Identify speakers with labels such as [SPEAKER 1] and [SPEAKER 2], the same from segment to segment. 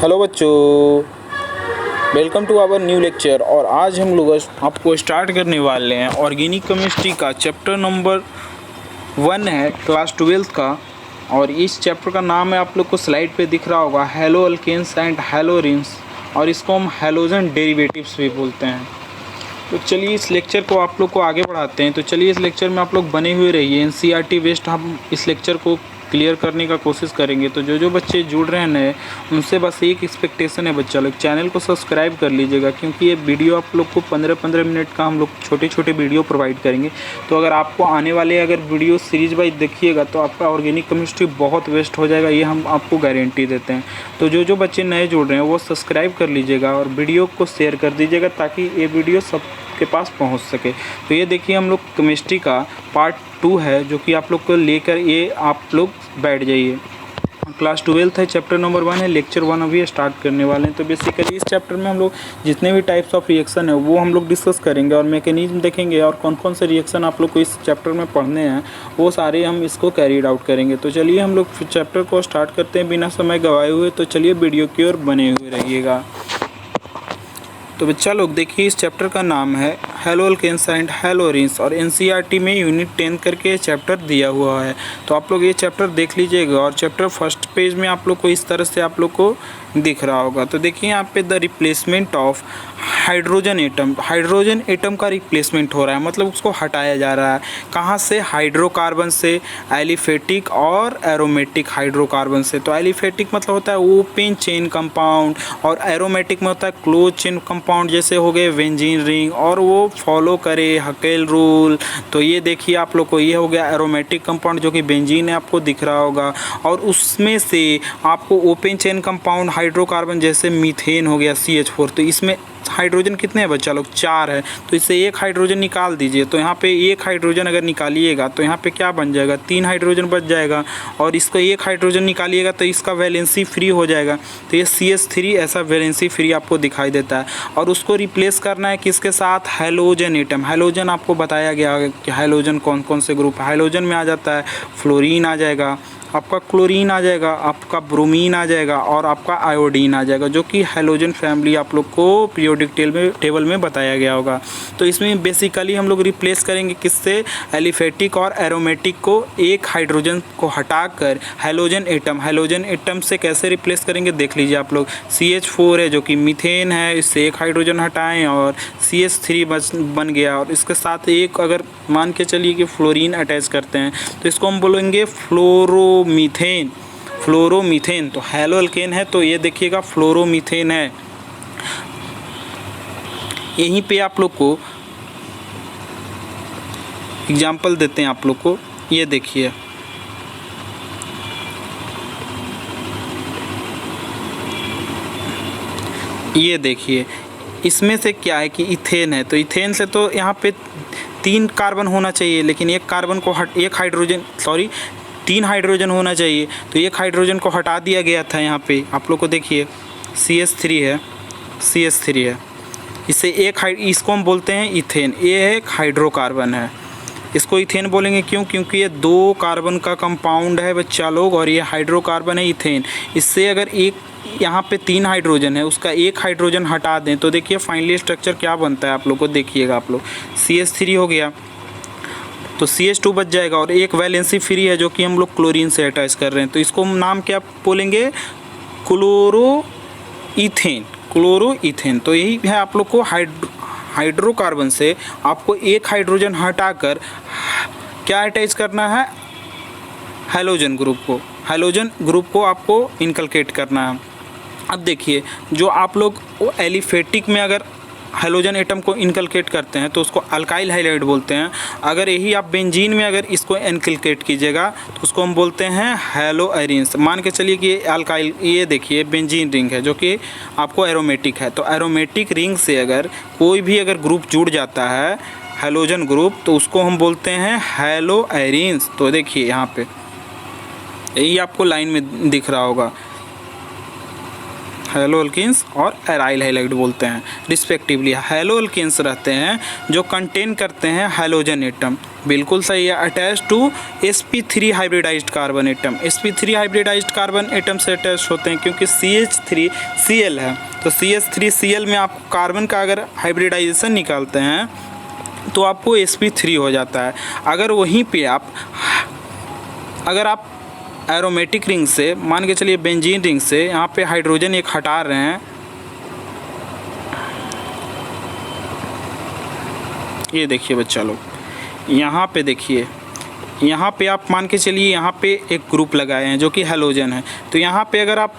[SPEAKER 1] Hello बच्चों, welcome to our new lecture. और आज हम लोग आपको स्टार्ट करने वाले हैं ऑर्गेनिक केमिस्ट्री का चैप्टर नंबर 1 है क्लास 12th का। और इस चैप्टर का नाम है, आप लोग को स्लाइड पे दिख रहा होगा, हैलो अल्केन्स एंड हैलोरिन्स, और इसको हम हैलोजन डेरिवेटिव्स भी बोलते हैं। तो चलिए इस लेक्चर को आप लोग को आगे बढ़ाते हैं। तो चलिए इस लेक्चर में आप लोग बने हुए रहिए। एनसीईआरटी बेस्ड हम इस लेक्चर को क्लियर करने का कोशिश करेंगे। तो जो बच्चे जुड़ रहे हैं नए, उनसे बस एक एक्सपेक्टेशन है बच्चा लोग, चैनल को सब्सक्राइब कर लीजिएगा, क्योंकि ये वीडियो आप लोग को 15-15 मिनट का हम लोग छोटे छोटे वीडियो प्रोवाइड करेंगे। तो अगर आपको आने वाले अगर वीडियो सीरीज वाइज देखिएगा तो आपका ऑर्गेनिक केमिस्ट्री बहुत वेस्ट हो जाएगा, ये हम आपको गारंटी देते हैं। तो जो बच्चे नए जुड़ रहे हैं वो सब्सक्राइब कर लीजिएगा और वीडियो को शेयर कर दीजिएगा, ताकि ये वीडियो सबके पास पहुँच सके। तो ये देखिए, हम लोग केमिस्ट्री का पार्ट 2 है, जो कि आप लोग को लेकर ये आप लोग बैठ जाइए। क्लास 12th है, चैप्टर नंबर 1 है, लेक्चर 1 अभी स्टार्ट करने वाले हैं। तो बेसिकली इस चैप्टर में हम लोग जितने भी टाइप्स ऑफ रिएक्शन है वो हम लोग डिस्कस करेंगे, और मैकेनिज्म देखेंगे, और कौन कौन से रिएक्शन आप लोग को इस चैप्टर में पढ़ने हैं वो सारे हम इसको कैरीड आउट करेंगे। तो चलिए हम लोग चैप्टर को स्टार्ट करते हैं बिना समय गंवाए हुए। तो चलिए वीडियो की ओर बने हुए रहिएगा। तो बच्चा लोग देखिए, इस चैप्टर का नाम है हैलो अल्केन्स एंड हैलोरिन्स, और एनसीईआरटी में यूनिट 10 करके चैप्टर दिया हुआ है। तो आप लोग ये चैप्टर देख लीजिएगा, और चैप्टर फर्स्ट पेज में आप लोग को इस तरह से आप लोग को दिख रहा होगा। तो देखिए यहाँ पे the replacement of hydrogen atom का रिप्लेसमेंट हो रहा है, मतलब उसको हटाया जा रहा है। कहाँ से? हाइड्रोकार्बन से, एलिफेटिक और एरोमेटिक हाइड्रोकार्बन से। तो एलिफेटिक मतलब होता है ओपन चेन कंपाउंड, और एरोमेटिक में होता है क्लोज चेन कंपाउंड, जैसे हो गए बेंजीन रिंग, और वो फॉलो करे हकेल रूल। तो ये देखिए आप लोग को, ये हो गया एरोमेटिक कंपाउंड जो कि बेंजीन है, आपको दिख रहा होगा। और उसमें से आपको ओपन चेन कंपाउंड हाइड्रोकार्बन जैसे मीथेन हो गया CH4। तो इसमें हाइड्रोजन कितने हैं बच्चा लोग? 4 है। तो इससे एक हाइड्रोजन निकाल दीजिए। तो यहाँ पे एक हाइड्रोजन अगर निकालिएगा तो यहाँ पे क्या बन जाएगा? 3 हाइड्रोजन बच जाएगा। और इसको एक हाइड्रोजन निकालिएगा तो इसका वैलेंसी फ्री हो जाएगा। तो ये CH3 ऐसा वैलेंसी फ्री आपको दिखाई देता है। और उसको रिप्लेस करना है किसके साथ? Halogen atom. हैलोजन आपको बताया गया कि हैलोजन कौन कौन से ग्रुप है। हैलोजन में आ जाता है फ्लोरीन आ जाएगा, आपका क्लोरीन आ जाएगा, आपका ब्रोमीन आ जाएगा, और आपका आयोडीन आ जाएगा, जो कि हैलोजन फैमिली आप लोग को पीरियोडिक टेबल में बताया गया होगा। तो इसमें बेसिकली हम लोग रिप्लेस करेंगे किससे? एलिफेटिक और एरोमेटिक को एक हाइड्रोजन को हटाकर हैलोजन एटम से कैसे रिप्लेस करेंगे देख लीजिए आप लोग। CH4 है जो कि मीथेन है, इससे एक हाइड्रोजन हटाएं और CH3 बन गया, और इसके साथ एक अगर मान के चलिए कि फ्लोरीन अटैच करते हैं तो इसको हम बोलेंगे फ्लोरोमीथेन। तो हैलो अल्केन है तो ये देखिएगा फ्लोरोमीथेन है। यहीं पे आप लोग को एग्जाम्पल देते हैं आप लोग को, ये देखिए, ये देखिए इसमें से क्या है कि इथेन है। तो इथेन से तो यहाँ पे 3 कार्बन होना चाहिए, लेकिन एक कार्बन को तीन हाइड्रोजन होना चाहिए। तो एक हाइड्रोजन को हटा दिया गया था। यहाँ पे आप लोग को देखिए CH3 है, इससे इसको हम बोलते हैं इथेन। ये एक हाइड्रोकार्बन है, इसको इथेन बोलेंगे। क्यों? क्योंकि ये 2 कार्बन का कंपाउंड है बच्चा लोग, और ये हाइड्रोकार्बन है इथेन। इससे अगर एक यहाँ पे 3 हाइड्रोजन है, उसका एक हाइड्रोजन हटा दें तो देखिए फाइनली स्ट्रक्चर क्या बनता है आप लोग को देखिएगा। आप लोग CH3 हो गया तो CH2 बच जाएगा, और एक वैलेंसी फ्री है जो कि हम लोग क्लोरीन से अटैच कर रहे हैं। तो इसको हम नाम क्या बोलेंगे? क्लोरोइथेन। तो यही है आप लोग को हाइड्रोकार्बन से आपको एक हाइड्रोजन हटाकर क्या अटैच करना है? हैलोजन ग्रुप को आपको इनकलकेट करना है। अब देखिए, जो आप लोग एलिफेटिक में अगर हैलोजन एटम को इनकलकेट करते हैं तो उसको अल्काइल हाइलाइड बोलते हैं। अगर यही आप बेंजीन में अगर इसको इनकलकेट कीजिएगा तो उसको हम बोलते हैं हैलोअरीन्स। मान के चलिए कि अल्काइल, ये देखिए बेंजीन रिंग है जो कि आपको एरोमेटिक है। तो एरोमेटिक रिंग से अगर कोई भी अगर ग्रुप जुड़ जाता है हैलोजन ग्रुप, तो उसको हम बोलते हैं हैलोअरीन्स। तो देखिए यहाँ पे यही आपको लाइन में दिख रहा होगा, हैलो अल्केन्स और एराइल हैलाइड बोलते हैं रिस्पेक्टिवली। हैलो अल्केन्स रहते हैं जो कंटेन करते हैं हैलोजन एटम, बिल्कुल सही है, attach to sp3 hybridized carbon atom. sp3 hybridized carbon atom से अटैच होते हैं क्योंकि CH3Cl है, तो CH3Cl में आप कार्बन का अगर हाइब्रिडाइजेशन निकालते हैं तो आपको sp3 हो जाता है। अगर वहीं पे अगर आप एरोमेटिक रिंग से, मान के चलिए बेंजीन रिंग से यहाँ पे हाइड्रोजन एक हटा रहे हैं, ये देखिए बच्चा लोग, यहाँ पे देखिए, यहाँ पे आप मान के चलिए यहाँ पे एक ग्रुप लगाए हैं जो कि हैलोजन है, तो यहाँ पे अगर आप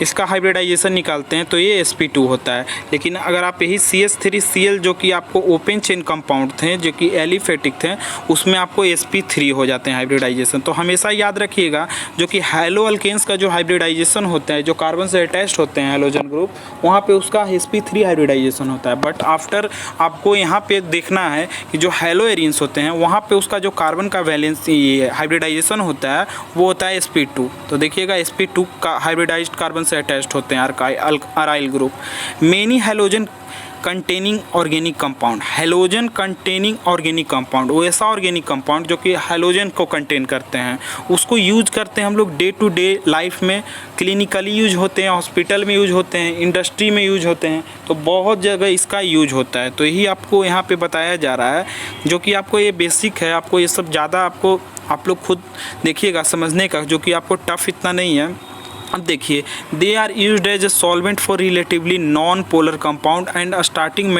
[SPEAKER 1] इसका हाइब्रिडाइजेशन निकालते हैं तो ये sp2 होता है। लेकिन अगर आप यही CH3Cl जो कि आपको ओपन चेन कंपाउंड थे, जो कि एलिफेटिक थे, उसमें आपको sp3 हो जाते हैं हाइब्रिडाइजेशन। तो हमेशा याद रखिएगा जो कि हैलो अल्केन्स का जो हाइब्रिडाइजेशन होता है, जो कार्बन से अटैच्ड होते हैं हैलोजन ग्रुप, वहाँ पे उसका sp3 हाइब्रिडाइजेशन होता है। बट आफ्टर आपको यहाँ पे देखना है कि जो हैलो एरिन्स होते हैं वहाँ पे उसका जो कार्बन का वैलेंस हाइब्रिडाइजेशन होता है वो होता है sp2। तो देखिएगा sp2 का हाइब्रिडाइज्ड कार्बन से अटैच्ड होते हैं aryl group. Many halogen containing organic compound, halogen containing organic compound, वो ऐसा ऑर्गेनिक कंपाउंड जो कि हैलोजन को कंटेन करते हैं, उसको यूज करते हैं हम लोग डे टू डे लाइफ में। क्लिनिकली यूज होते हैं, हॉस्पिटल में यूज होते हैं, इंडस्ट्री में यूज होते हैं, तो बहुत जगह इसका यूज होता है। तो यही आपको यहाँ पे बताया जा रहा है, जो कि आपको ये बेसिक है, आपको ये सब ज़्यादा आपको आप लोग खुद देखिएगा समझने का, जो कि आपको टफ इतना नहीं है। अब देखिए, they are used as a solvent for relatively non polar compound and starting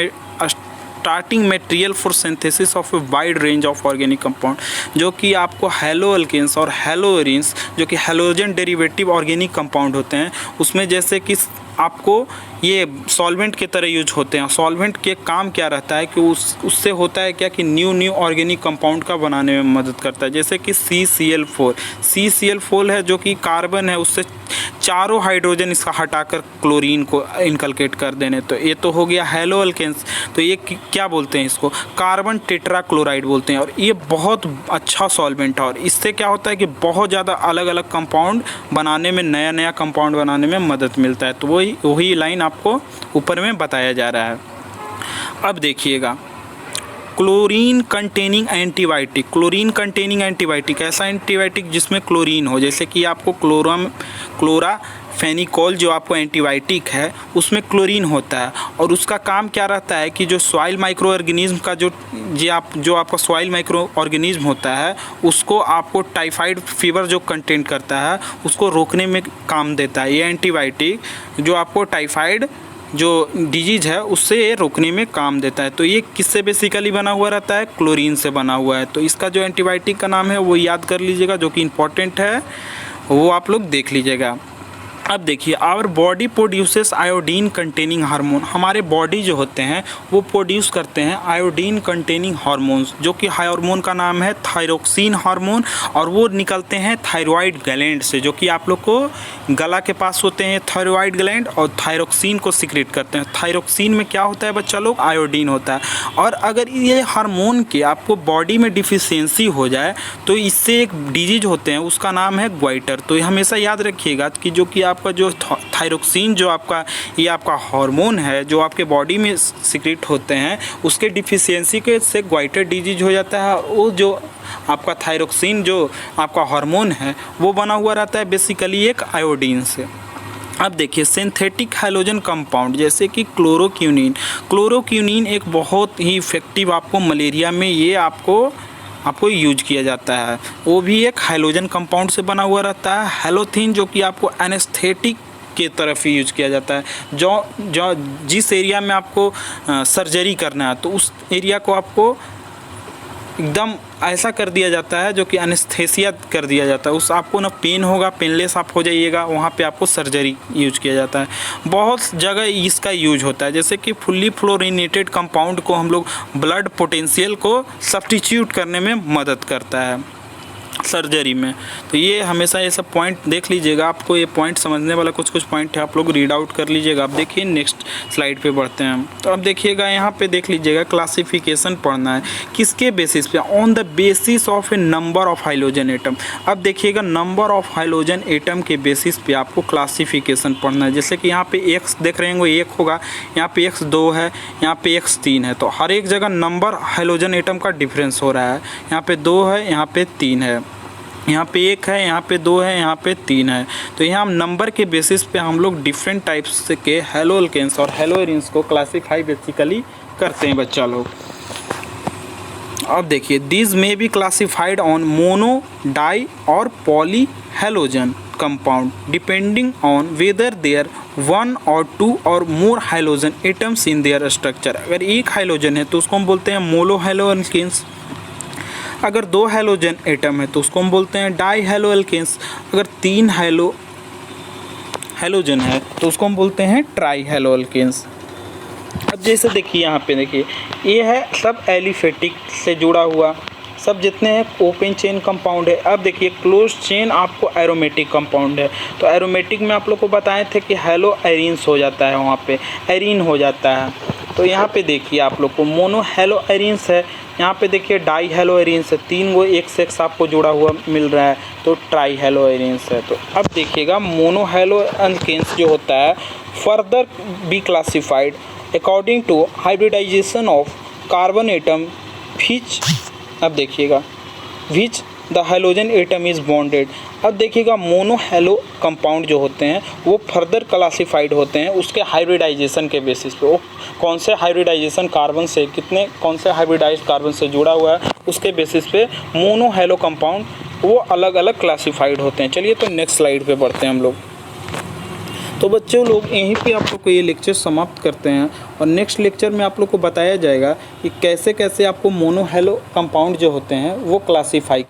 [SPEAKER 1] material for synthesis of a wide range of organic compound, जो कि आपको हैलो अल्केन्स और हैलो एरिन्स जो कि हैलोजन डेरिवेटिव ऑर्गेनिक कंपाउंड होते हैं, उसमें जैसे कि आपको ये सॉल्वेंट के तरह यूज होते हैं। सॉल्वेंट के काम क्या रहता है कि उससे होता है क्या कि न्यू ऑर्गेनिक कंपाउंड का बनाने में मदद करता है। जैसे कि CCl4 है जो कि कार्बन है, उससे चारों हाइड्रोजन इसका हटाकर क्लोरीन को इनकलकेट कर देने, तो ये तो हो गया हैलो अल्केन्स। तो ये क्या बोलते हैं, इसको कार्बन टेट्रा क्लोराइड बोलते हैं, और ये बहुत अच्छा सॉल्वेंट है, और इससे क्या होता है कि बहुत ज़्यादा अलग अलग कंपाउंड बनाने में, नया कंपाउंड बनाने में मदद मिलता है। तो वही लाइन आपको ऊपर में बताया जा रहा है। अब देखिएगा, chlorine containing antibiotic. Chlorine containing antibiotic ऐसा एंटीबायोटिक जिसमें क्लोरीन हो, जैसे कि आपको क्लोराफेनिकोल जो आपको एंटीबायोटिक है उसमें क्लोरीन होता है, और उसका काम क्या रहता है कि जो सॉइल माइक्रो ऑर्गेनिज्म का जो आपका सॉइल माइक्रो ऑर्गेनिज्म होता है, उसको आपको टाइफाइड फीवर जो कंटेन करता है उसको रोकने में काम देता है। ये एंटीबायोटिक जो आपको टाइफाइड जो डिजीज़ है उससे ये रोकने में काम देता है। तो ये किससे बेसिकली बना हुआ रहता है, क्लोरीन से बना हुआ है। तो इसका जो एंटीबायोटिक का नाम है वो याद कर लीजिएगा, जो कि इम्पॉर्टेंट है, वो आप लोग देख लीजिएगा। अब देखिए, our body produces iodine containing hormone. हमारे बॉडी जो होते हैं वो प्रोड्यूस करते हैं आयोडीन कंटेनिंग हार्मोन्स, जो कि हार्मोन का नाम है थायरोक्सिन हार्मोन, और वो निकलते हैं थायराइड ग्लैंड से, जो कि आप लोग को गला के पास होते हैं थायराइड ग्लैंड, और थायरोक्सिन को सिक्रेट करते हैं। थायरोक्सिन में क्या होता है बच्चा लोग, आयोडीन होता है। और अगर ये हार्मोन के आपको बॉडी में डिफिशियंसी हो जाए तो इससे एक डिजीज होते हैं, उसका नाम है ग्वाइटर। तो हमेशा याद रखिएगा कि जो कि आपका जो थायरोक्सिन जो आपका ये आपका हार्मोन है जो आपके बॉडी में सिक्रेट होते हैं, उसके डिफिशियंसी के से ग्वाइटर डिजीज हो जाता है। वो जो आपका थायरोक्सिन जो आपका हार्मोन है वो बना हुआ रहता है बेसिकली एक आयोडीन से। अब देखिए, सिंथेटिक हैलोजन कंपाउंड जैसे कि क्लोरोक्विनीन एक बहुत ही इफेक्टिव आपको मलेरिया में ये आपको यूज किया जाता है, वो भी एक हैलोजन कंपाउंड से बना हुआ रहता है। हैलोथिन जो कि आपको एनेस्थेटिक के तरफ ही यूज किया जाता है, जो जिस एरिया में आपको सर्जरी करना है तो उस एरिया को आपको एकदम ऐसा कर दिया जाता है जो कि एनेस्थेसिया कर दिया जाता है, उस आपको ना पेन होगा, पेनलेस आप हो जाइएगा, वहाँ पे आपको सर्जरी यूज किया जाता है। बहुत जगह इसका यूज होता है, जैसे कि फुल्ली फ्लोरिनेटेड कंपाउंड को हम लोग ब्लड पोटेंशियल को सब्स्टिट्यूट करने में मदद करता है। सर्जरी में। तो ये हमेशा ये सब पॉइंट देख लीजिएगा, आपको ये पॉइंट समझने वाला कुछ पॉइंट है, आप लोग रीड आउट कर लीजिएगा। अब देखिए नेक्स्ट स्लाइड पे बढ़ते हैं हम। तो अब देखिएगा यहाँ पे देख लीजिएगा क्लासिफिकेशन पढ़ना है किसके बेसिस पे, on the basis of A number of hydrogen atom. अब देखिएगा नंबर ऑफ हाइड्रोजन एटम के बेसिस पे आपको क्लासिफिकेशन पढ़ना है। जैसे कि यहाँ पे एक्स देख रहे होंगे, 1 होगा, यहाँ पे एक्स 2 है, यहाँ पे एक्स 3 है। तो हर एक जगह नंबर हाइड्रोजन एटम का डिफरेंस हो रहा है। यहाँ पे 2 है, यहाँ पे 3 है, यहाँ पे 1 है, यहाँ पे 2 है, यहाँ पे 3 है। तो यहाँ हम नंबर के बेसिस पे हम लोग डिफरेंट टाइप्स के हैलो एल्केन्स और हैलो एरीन्स को क्लासीफाई बेसिकली करते हैं बच्चा लोग। अब देखिए these may be classified on mono, di और poly halogen compound depending on whether their 1 और 2 और more hydrogen atoms in their structure. अगर एक हाइड्रोजन है तो उसको हम बोलते हैं मोनो हैलो एल्केन्स। अगर 2 हैलोजन एटम है तो उसको हम बोलते हैं डाई हैलो एल्केन्स। अगर 3 हैलोजन है तो उसको हम बोलते हैं ट्राई हैलो एल्केन्स। अब जैसे देखिए यहाँ पे देखिए, ये है सब एलिफेटिक से जुड़ा हुआ, सब जितने हैं ओपन चेन कंपाउंड है। अब देखिए क्लोज चेन आपको एरोमेटिक कंपाउंड है। तो एरोमेटिक में आप लोग को बताए थे कि हैलो एरीन्स हो जाता है, वहाँ पे एरीन हो जाता है। तो यहाँ पे देखिए आप लोग को मोनो हैलो एरीन्स है, यहाँ पे देखिए डाई हैलो एरीन्स है, 3 गो एक से एक आपको जुड़ा हुआ मिल रहा है, तो ट्राई हैलो एरीन्स है। तो अब देखिएगा मोनो हैलो एल्केन्स जो होता है further be classified according to hybridization of carbon atom which, अब देखिएगा which the hydrogen atom is bonded. अब देखिएगा मोनो हैलो कंपाउंड जो होते हैं वो फर्दर क्लासिफाइड होते हैं उसके हाइब्रिडाइजेशन के बेसिस पे, वो कौन से हाइब्रिडाइजेशन कार्बन से, कितने कौन से हाइब्रिडाइज कार्बन से जुड़ा हुआ है उसके बेसिस पे मोनो हैलो कंपाउंड वो अलग अलग क्लासिफाइड होते हैं। चलिए तो नेक्स्ट स्लाइड पे बढ़ते हैं हम लोग। तो बच्चों लोग यहीं पे आप लोग को ये लेक्चर समाप्त करते हैं और नेक्स्ट लेक्चर में आप लोग को बताया जाएगा कि कैसे कैसे आपको मोनो हैलो कंपाउंड जो होते हैं वो क्लासीफाई